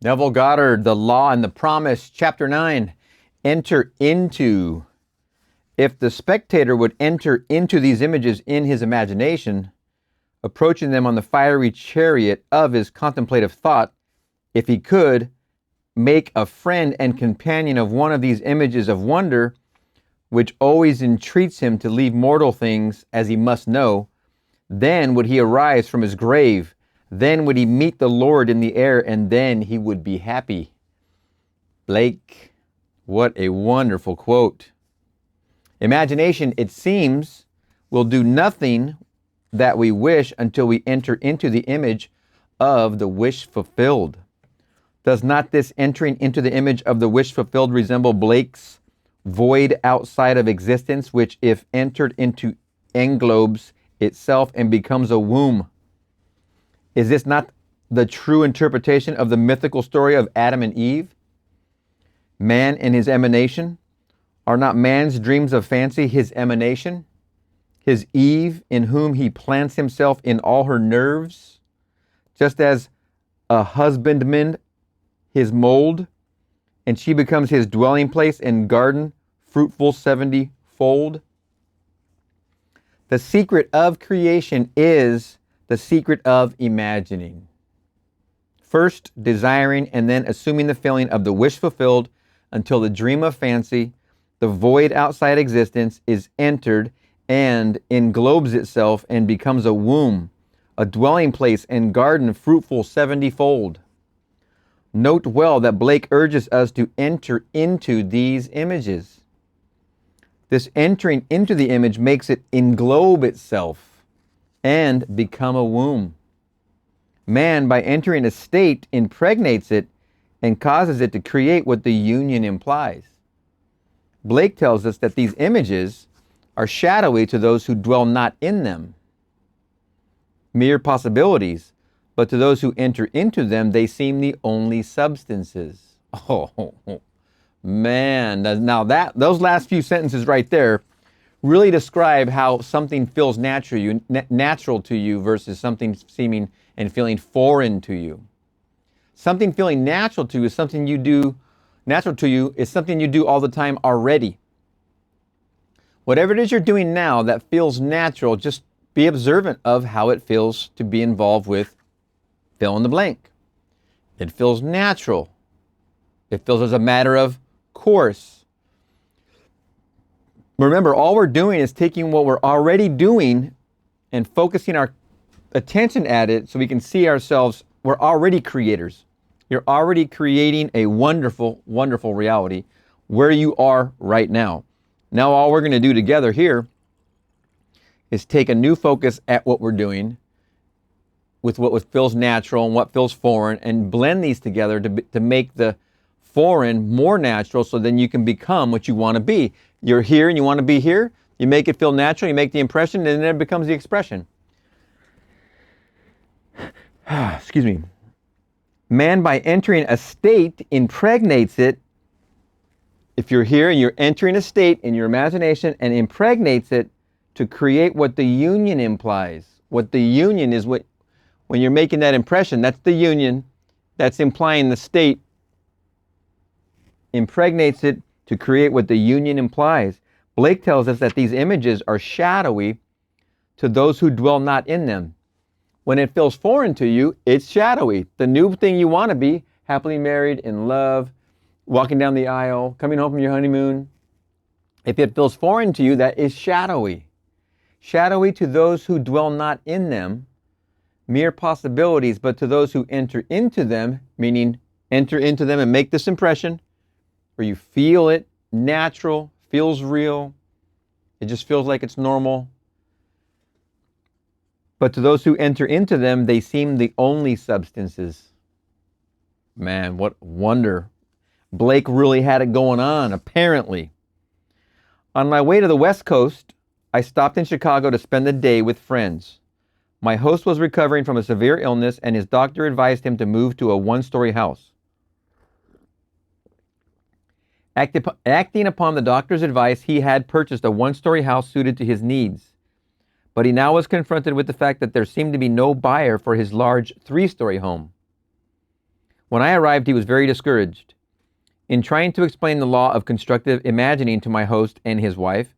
Neville Goddard, The Law and the Promise, Chapter 9, Enter into. If the spectator would enter into these images in his imagination, approaching them on the fiery chariot of his contemplative thought, if he could make a friend and companion of one of these images of wonder, which always entreats him to leave mortal things as he must know, then would he arise from his grave. Then would he meet the Lord in the air, and then he would be happy. Blake, what a wonderful quote. Imagination, it seems, will do nothing that we wish until we enter into the image of the wish fulfilled. Does not this entering into the image of the wish fulfilled resemble Blake's void outside of existence, which, if entered into, englobes itself and becomes a womb? Is this not the true interpretation of the mythical story of Adam and Eve? Man and his emanation? Are not man's dreams of fancy his emanation? His Eve, in whom he plants himself in all her nerves? Just as a husbandman his mold, and she becomes his dwelling place and garden, fruitful 70-fold. The secret of creation is the secret of imagining. First desiring and then assuming the feeling of the wish fulfilled until the dream of fancy, the void outside existence, is entered and englobes itself and becomes a womb, a dwelling place and garden fruitful 70-fold. Note well that Blake urges us to enter into these images. This entering into the image makes it englobe itself and become a womb. Man, by entering a state, impregnates it and causes it to create what the union implies. Blake tells us that these images are shadowy to those who dwell not in them, mere possibilities, but to those who enter into them, they seem the only substances. Oh, man. Now those last few sentences right there really describe how something feels natural to you versus something seeming and feeling foreign to you. Something feeling natural to you is something you do all the time already. Whatever it is you're doing now that feels natural, just be observant of how it feels to be involved with fill in the blank. It feels natural. It feels as a matter of course. Remember, all we're doing is taking what we're already doing and focusing our attention at it so we can see ourselves. We're already creators. You're already creating a wonderful, wonderful reality where you are right now. Now all we're going to do together here is take a new focus at what we're doing with what feels natural and what feels foreign, and blend these together to make the foreign more natural, so then you can become what you want to be. You're here and you want to be here. You make it feel natural, you make the impression, and then it becomes the expression. Excuse me. Man, by entering a state, impregnates it. If you're here and you're entering a state in your imagination and impregnates it to create what the union implies. What the union is, when you're making that impression, that's the union, that's implying the state, impregnates it to create what the union implies. Blake tells us that these images are shadowy to those who dwell not in them. When it feels foreign to you, it's shadowy. The new thing you want to be, happily married, in love, walking down the aisle, coming home from your honeymoon. If it feels foreign to you, that is shadowy. Shadowy to those who dwell not in them, mere possibilities, but to those who enter into them, meaning enter into them and make this impression, where you feel it natural, feels real, it just feels like it's normal. But to those who enter into them, they seem the only substances. Man, what wonder. Blake really had it going on, apparently. On my way to the West Coast, I stopped in Chicago to spend the day with friends. My host was recovering from a severe illness, and his doctor advised him to move to a one-story house. Acting upon the doctor's advice, he had purchased a one-story house suited to his needs. But he now was confronted with the fact that there seemed to be no buyer for his large three-story home. When I arrived, he was very discouraged. In trying to explain the law of constructive imagining to my host and his wife,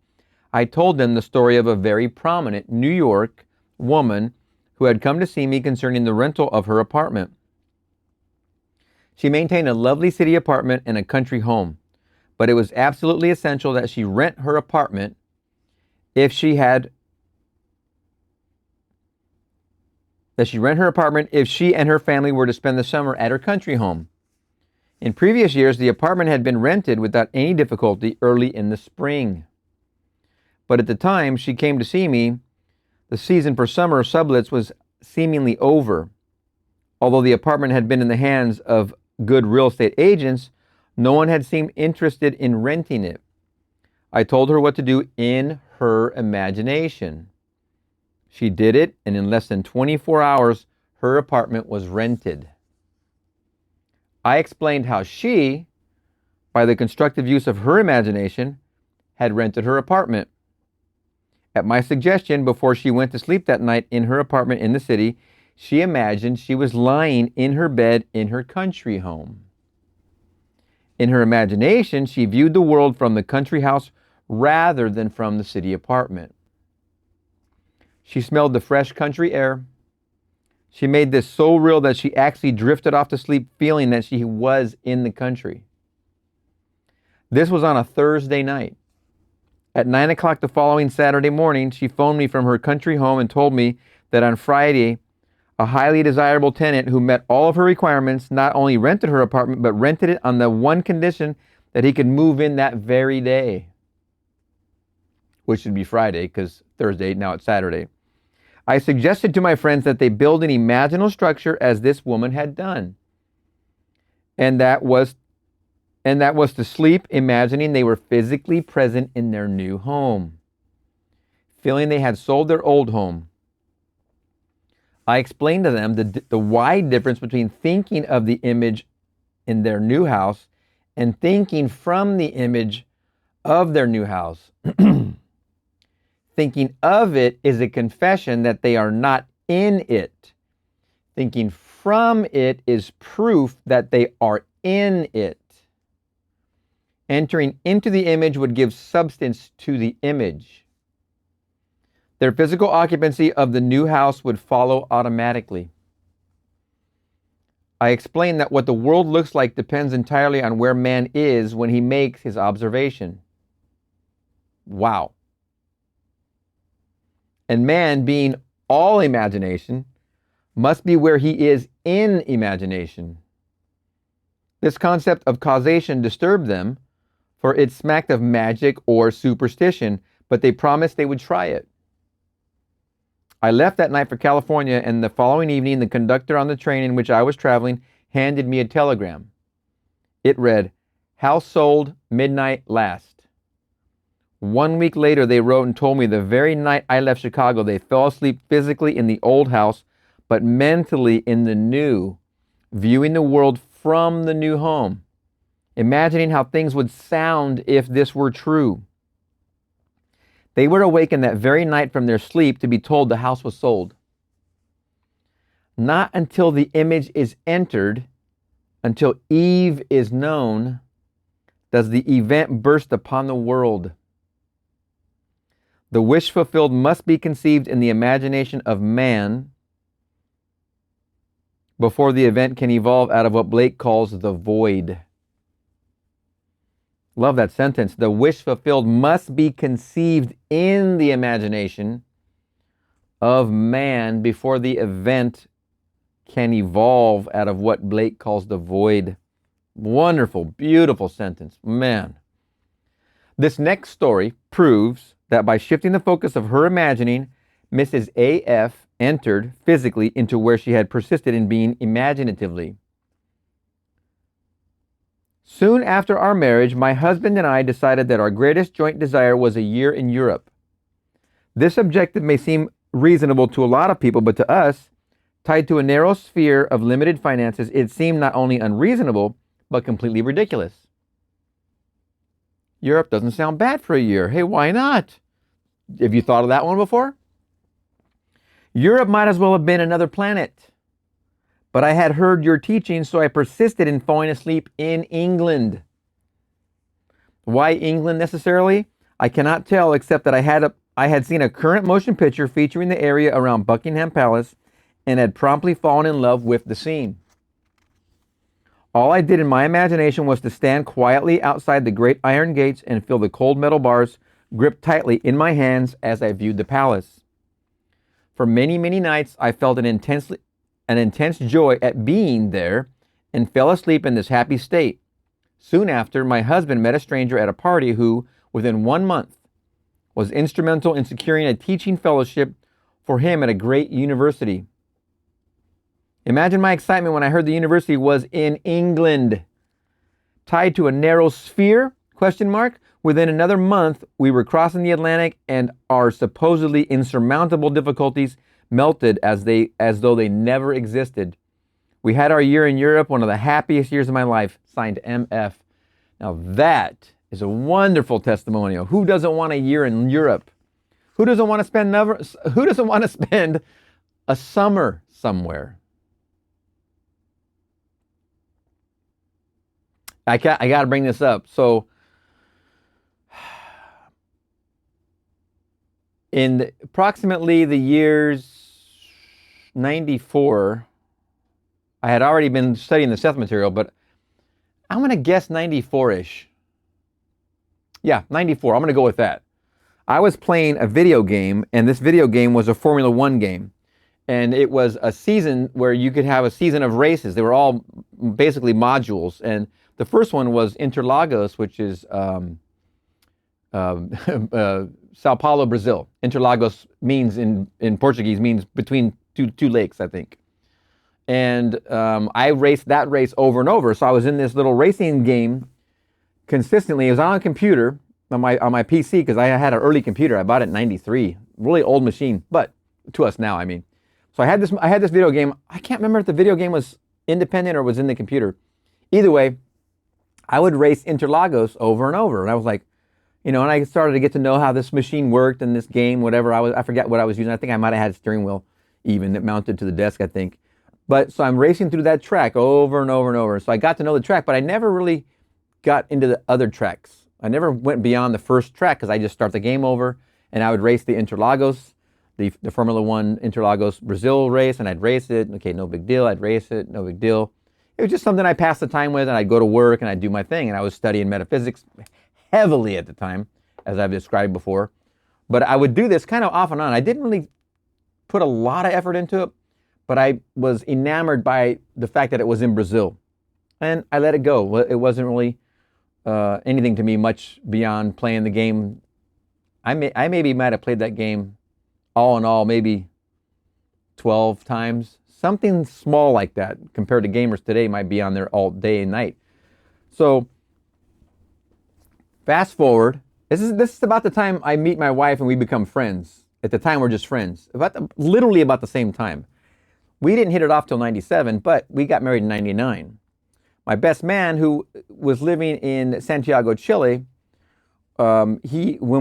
I told them the story of a very prominent New York woman who had come to see me concerning the rental of her apartment. She maintained a lovely city apartment and a country home, but it was absolutely essential that she rent her apartment if she and her family were to spend the summer at her country home. In previous years, the apartment had been rented without any difficulty early in the spring. But at the time she came to see me, the season for summer sublets was seemingly over. Although the apartment had been in the hands of good real estate agents, no one had seemed interested in renting it. I told her what to do in her imagination. She did it, and in less than 24 hours, her apartment was rented. I explained how she, by the constructive use of her imagination, had rented her apartment. At my suggestion, before she went to sleep that night in her apartment in the city, she imagined she was lying in her bed in her country home. In her imagination, she viewed the world from the country house rather than from the city apartment. She smelled the fresh country air. She made this so real that she actually drifted off to sleep feeling that she was in the country. This was on a Thursday night. At 9 o'clock the following Saturday morning, she phoned me from her country home and told me that on Friday, a highly desirable tenant who met all of her requirements not only rented her apartment, but rented it on the one condition that he could move in that very day, which would be Friday because Thursday, now it's Saturday. I suggested to my friends that they build an imaginal structure as this woman had done. And that was to sleep imagining they were physically present in their new home, feeling they had sold their old home. I explained to them the wide difference between thinking of the image in their new house and thinking from the image of their new house. Thinking of it is a confession that they are not in it. Thinking from it is proof that they are in it. Entering into the image would give substance to the image. Their physical occupancy of the new house would follow automatically. I explained that what the world looks like depends entirely on where man is when he makes his observation. Wow. And man, being all imagination, must be where he is in imagination. This concept of causation disturbed them, for it smacked of magic or superstition, but they promised they would try it. I left that night for California, and the following evening, the conductor on the train in which I was traveling handed me a telegram. It read, "House sold, midnight last." 1 week later, they wrote and told me the very night I left Chicago, they fell asleep physically in the old house, but mentally in the new, viewing the world from the new home, imagining how things would sound if this were true. They were awakened that very night from their sleep to be told the house was sold. Not until the image is entered, until Eve is known, does the event burst upon the world. The wish fulfilled must be conceived in the imagination of man before the event can evolve out of what Blake calls the void. Love that sentence. The wish fulfilled must be conceived in the imagination of man before the event can evolve out of what Blake calls the void. Wonderful, beautiful sentence. Man. This next story proves that by shifting the focus of her imagining, Mrs. A.F. entered physically into where she had persisted in being imaginatively. Soon after our marriage, my husband and I decided that our greatest joint desire was a year in Europe. This objective may seem reasonable to a lot of people, but to us, tied to a narrow sphere of limited finances, it seemed not only unreasonable, but completely ridiculous. Europe doesn't sound bad for a year. Hey, why not? Have you thought of that one before? Europe might as well have been another planet. but I had heard your teaching, so I persisted in falling asleep in England. Why England necessarily? I cannot tell, except that I had seen a current motion picture featuring the area around Buckingham Palace and had promptly fallen in love with the scene. All I did in my imagination was to stand quietly outside the great iron gates and feel the cold metal bars gripped tightly in my hands as I viewed the palace. For many, many nights, I felt an intense joy at being there and fell asleep in this happy state. Soon after, my husband met a stranger at a party who, within 1 month, was instrumental in securing a teaching fellowship for him at a great university. Imagine my excitement when I heard the university was in England. Tied to a narrow sphere, ? Within another month, we were crossing the Atlantic and our supposedly insurmountable difficulties melted as though they never existed. We had our year in Europe, one of the happiest years of my life, signed MF. Now that is a wonderful testimonial. Who doesn't want a year in Europe? Who doesn't want to spend a summer somewhere? I got to bring this up. So in approximately the years 94, I had already been studying the Seth material, but I'm going to guess 94-ish. Yeah, 94. I'm going to go with that. I was playing a video game, and this video game was a Formula One game. And it was a season where you could have a season of races. They were all basically modules. And the first one was Interlagos, which is Sao Paulo, Brazil. Interlagos means in Portuguese means between two lakes, I think. And I raced that race over and over. So I was in this little racing game consistently. It was on a computer, on my PC, because I had an early computer. I bought it in '93, really old machine, but to us now, I mean. So I had this video game. I can't remember if the video game was independent or was in the computer. Either way, I would race Interlagos over and over. And I was like, and I started to get to know how this machine worked and this game, whatever I forget what I was using. I think I might have had a steering wheel even that mounted to the desk, I think. But so I'm racing through that track over and over and over. So I got to know the track, but I never really got into the other tracks. I never went beyond the first track because I just start the game over and I would race the Interlagos, the Formula One Interlagos Brazil race, and I'd race it. Okay, no big deal. I'd race it, no big deal. It was just something I passed the time with, and I'd go to work and I'd do my thing. And I was studying metaphysics heavily at the time, as I've described before. But I would do this kind of off and on. I didn't really put a lot of effort into it, but I was enamored by the fact that it was in Brazil. And I let it go. It wasn't really anything to me much beyond playing the game. I maybe might have played that game all in all maybe 12 times. Something small like that compared to gamers today might be on there all day and night. So fast forward, this is about the time I meet my wife and we become friends. At the time, we're just friends. Literally about the same time. We didn't hit it off till 97, but we got married in 99. My best man, who was living in Santiago, Chile, when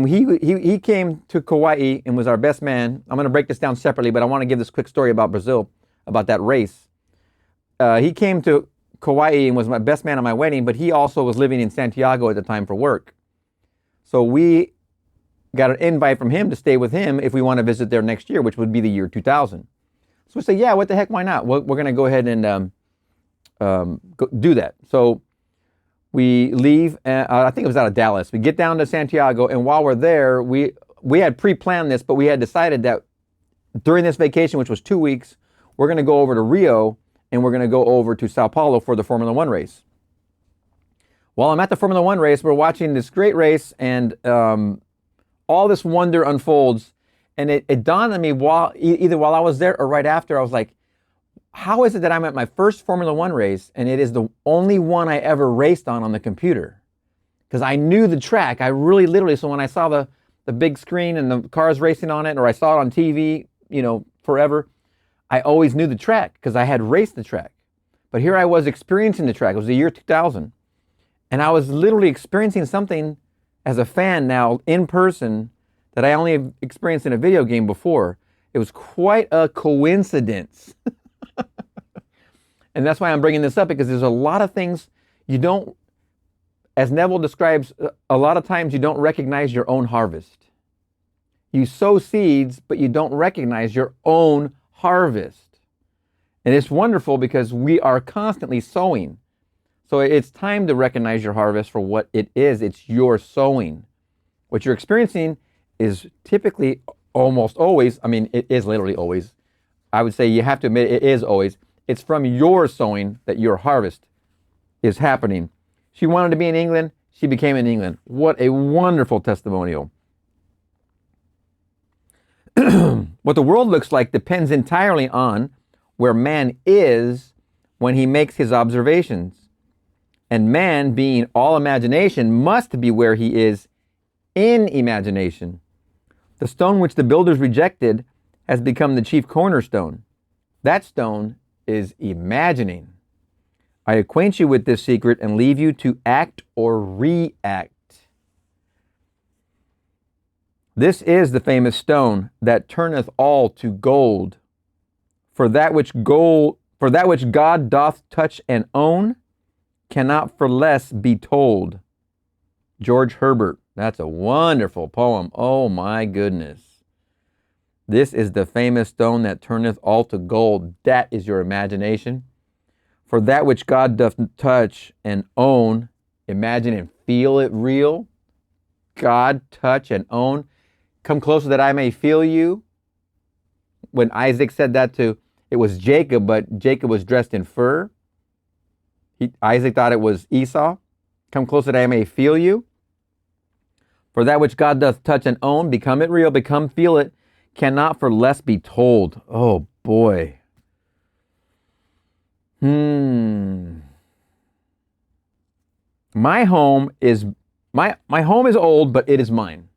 he came to Kauai and was our best man. I'm going to break this down separately, but I want to give this quick story about Brazil, about that race. He came to Kauai and was my best man at my wedding, but he also was living in Santiago at the time for work. So we got an invite from him to stay with him if we want to visit there next year, which would be the year 2000. So we say, yeah, what the heck, why not? We're going to go ahead and do that. So we leave, I think it was out of Dallas. We get down to Santiago, and while we're there, we had pre-planned this, but we had decided that during this vacation, which was 2 weeks, we're going to go over to Rio, and we're going to go over to Sao Paulo for the Formula One race. While I'm at the Formula One race, we're watching this great race, and all this wonder unfolds, and it dawned on me either while I was there or right after. I was like, how is it that I'm at my first Formula One race and it is the only one I ever raced on the computer? Because I knew the track. I really literally, so when I saw the big screen and the cars racing on it, or I saw it on TV, forever, I always knew the track because I had raced the track. But here I was experiencing the track. It was the year 2000. And I was literally experiencing something as a fan now in person that I only have experienced in a video game before. It was quite a coincidence. And that's why I'm bringing this up, because there's a lot of things you don't, as Neville describes, a lot of times you don't recognize your own harvest. You sow seeds, but you don't recognize your own harvest. And it's wonderful because we are constantly sowing. So it's time to recognize your harvest for what it is. It's your sowing. What you're experiencing is typically almost always, I mean, it is literally always. I would say you have to admit it is always. It's from your sowing that your harvest is happening. She wanted to be in England. She became in England. What a wonderful testimonial. What the world looks like depends entirely on where man is when he makes his observations. And man, being all imagination, must be where he is in imagination. The stone which the builders rejected has become the chief cornerstone. That stone is imagining. I acquaint you with this secret and leave you to act or react. This is the famous stone that turneth all to gold. For that which God doth touch and own cannot for less be told. George Herbert. That's a wonderful poem. Oh my goodness. This is the famous stone that turneth all to gold. That is your imagination. For that which God doth touch and own, imagine and feel it real. God touch and own. Come closer that I may feel you. When Isaac said that to, it was Jacob, but Jacob was dressed in fur. Isaac thought it was Esau. Come closer that I may feel you. For that which God doth touch and own, become it real, become, feel it, cannot for less be told. Oh boy. My home is old, but it is mine.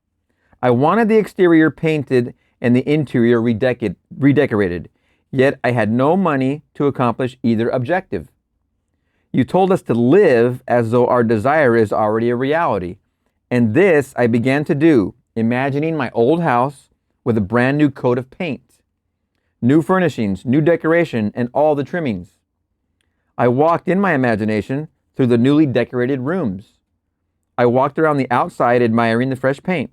I wanted the exterior painted and the interior redecorated, yet I had no money to accomplish either objective. You told us to live as though our desire is already a reality. And this I began to do, imagining my old house with a brand new coat of paint, new furnishings, new decoration, and all the trimmings. I walked in my imagination through the newly decorated rooms. I walked around the outside admiring the fresh paint.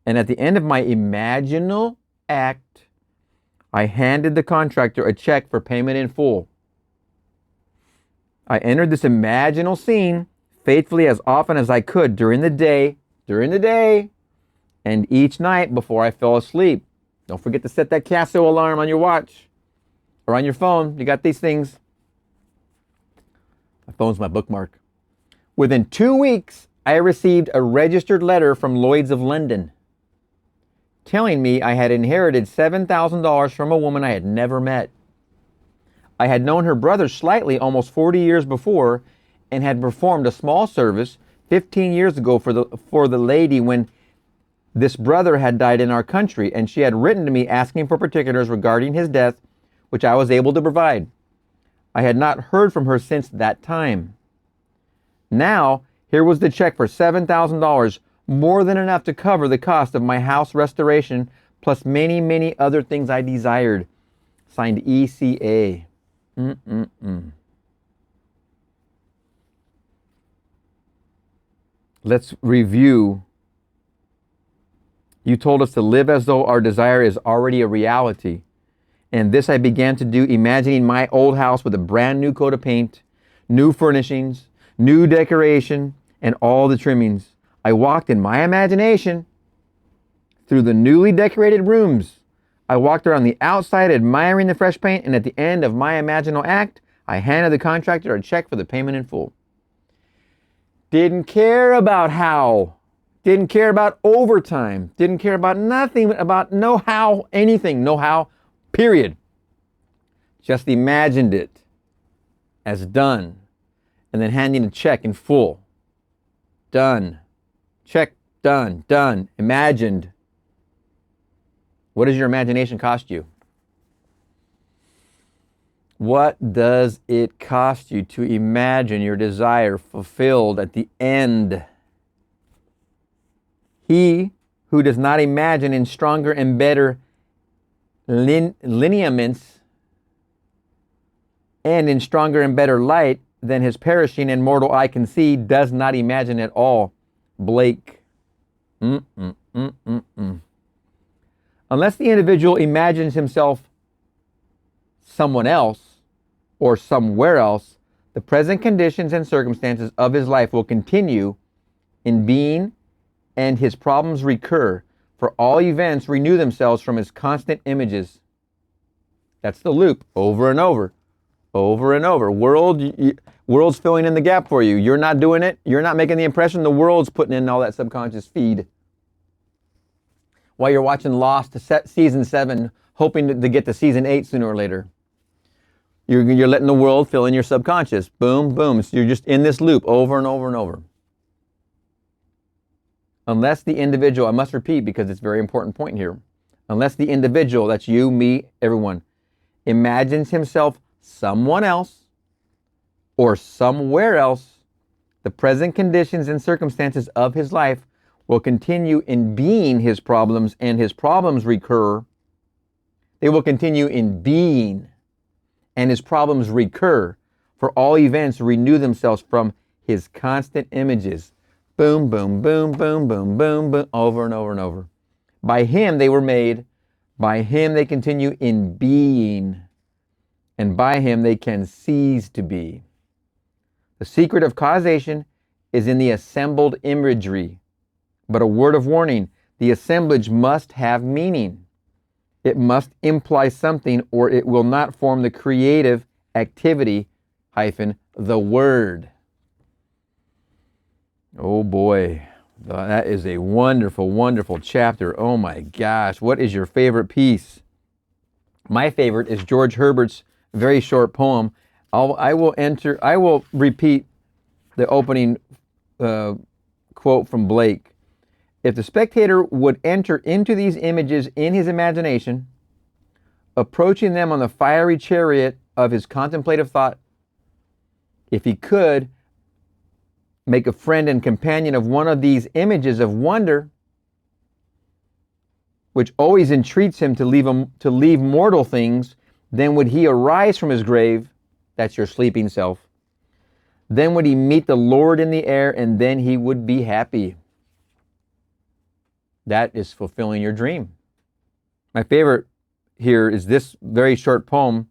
And at the end of my imaginal act, I handed the contractor a check for payment in full. I entered this imaginal scene faithfully as often as I could during the day, and each night before I fell asleep. Don't forget to set that Casio alarm on your watch or on your phone. You got these things. My phone's my bookmark. Within 2 weeks, I received a registered letter from Lloyd's of London telling me I had inherited $7,000 from a woman I had never met. I had known her brother slightly almost 40 years before and had performed a small service 15 years ago for the lady when this brother had died in our country, and she had written to me asking for particulars regarding his death, which I was able to provide. I had not heard from her since that time. Now, here was the check for $7,000, more than enough to cover the cost of my house restoration, plus many, many other things I desired. Signed ECA. Let's review. You told us to live as though our desire is already a reality. And this I began to do, imagining my old house with a brand new coat of paint, new furnishings, new decoration, and all the trimmings. I walked in my imagination through the newly decorated rooms. I walked around the outside admiring the fresh paint, and at the end of my imaginal act, I handed the contractor a check for the payment in full. Didn't care about how. Didn't care about overtime. Didn't care about nothing, about no how, anything, no how, period. Just imagined it as done, and then handing a check in full. Done. Check, done, done, imagined. What does your imagination cost you? What does it cost you to imagine your desire fulfilled at the end? He who does not imagine in stronger and better lineaments and in stronger and better light than his perishing and mortal eye can see, does not imagine at all. Blake. Unless the individual imagines himself someone else or somewhere else, the present conditions and circumstances of his life will continue in being, and his problems recur, for all events renew themselves from his constant images. That's the loop, over and over, over and over. World's filling in the gap for you. You're not doing it. You're not making the impression. The world's putting in all that subconscious feed. While you're watching Lost to season 7, hoping to get to season 8 sooner or later. You're letting the world fill in your subconscious. Boom, boom. So you're just in this loop over and over and over. Unless the individual, I must repeat because it's a very important point here. Unless the individual, that's you, me, everyone, imagines himself someone else or somewhere else, the present conditions and circumstances of his life will continue in being his problems, and his problems recur. They will continue in being, and his problems recur, for all events renew themselves from his constant images. Boom, boom, boom, boom, boom, boom, boom, over and over and over. By him they were made, by him they continue in being, and by him they can cease to be. The secret of causation is in the assembled imagery. But a word of warning, the assemblage must have meaning. It must imply something, or it will not form the creative activity, the word. Oh boy, that is a wonderful, wonderful chapter. Oh my gosh, what is your favorite piece? My favorite is George Herbert's very short poem. I will repeat the opening quote from Blake. If the spectator would enter into these images in his imagination, approaching them on the fiery chariot of his contemplative thought, if he could make a friend and companion of one of these images of wonder, which always entreats him to leave mortal things, then would he arise from his grave, that's your sleeping self, then would he meet the Lord in the air, and then he would be happy. That is fulfilling your dream. My favorite here is this very short poem.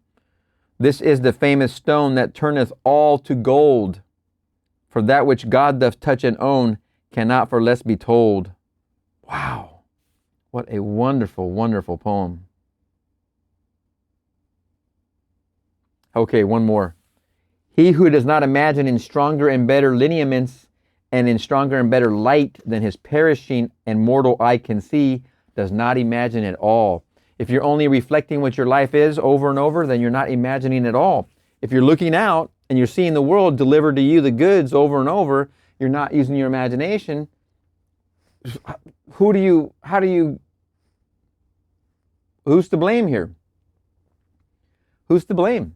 This is the famous stone that turneth all to gold. For that which God doth touch and own cannot for less be told. Wow. What a wonderful, wonderful poem. Okay, one more. He who does not imagine in stronger and better lineaments and in stronger and better light than his perishing and mortal eye can see, does not imagine at all. If you're only reflecting what your life is over and over, then you're not imagining at all. If you're looking out and you're seeing the world deliver to you the goods over and over, you're not using your imagination. Who's to blame here? Who's to blame?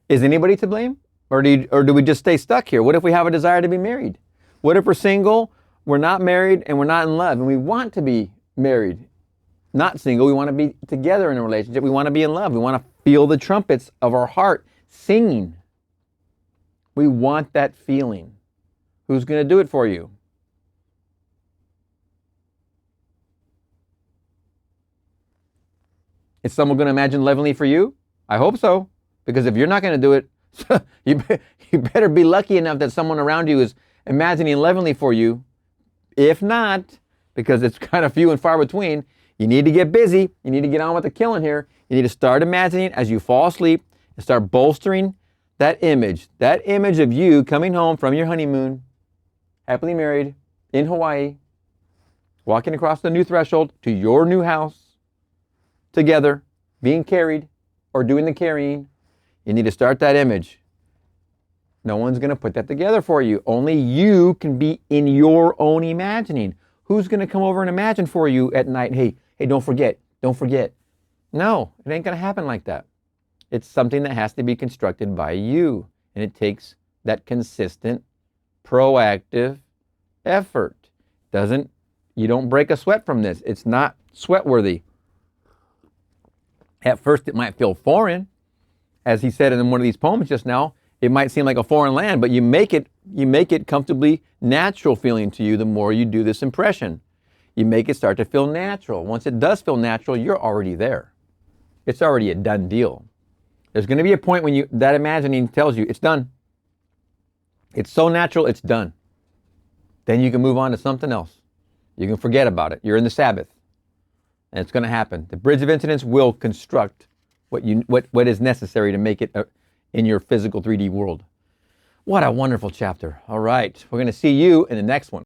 Is anybody to blame? Or do we just stay stuck here? What if we have a desire to be married? What if we're single, we're not married, and we're not in love, and we want to be married? Not single, we want to be together in a relationship. We want to be in love. We want to feel the trumpets of our heart singing. We want that feeling. Who's going to do it for you? Is someone going to imagine lovingly for you? I hope so. Because if you're not going to do it, you better be lucky enough that someone around you is imagining lovingly for you. If not, because it's kind of few and far between, you need to get busy. You need to get on with the killing here. You need to start imagining as you fall asleep and start bolstering that image of you coming home from your honeymoon, happily married in Hawaii, walking across the new threshold to your new house together, being carried or doing the carrying. You need to start that image. No one's going to put that together for you. Only you can be in your own imagining. Who's going to come over and imagine for you at night? Hey, don't forget. No, it ain't going to happen like that. It's something that has to be constructed by you. And it takes that consistent, proactive effort. You don't break a sweat from this. It's not sweat worthy. At first, it might feel foreign. as he said in one of these poems just now, it might seem like a foreign land, but you make it comfortably natural feeling to you the more you do this impression. You make it start to feel natural. Once it does feel natural, you're already there. It's already a done deal. There's going to be a point when that imagining tells you it's done. It's so natural, it's done. Then you can move on to something else. You can forget about it. You're in the Sabbath. And it's going to happen. The bridge of incidents will construct what is necessary to make it in your physical 3D world. What a wonderful chapter. All right. We're going to see you in the next one.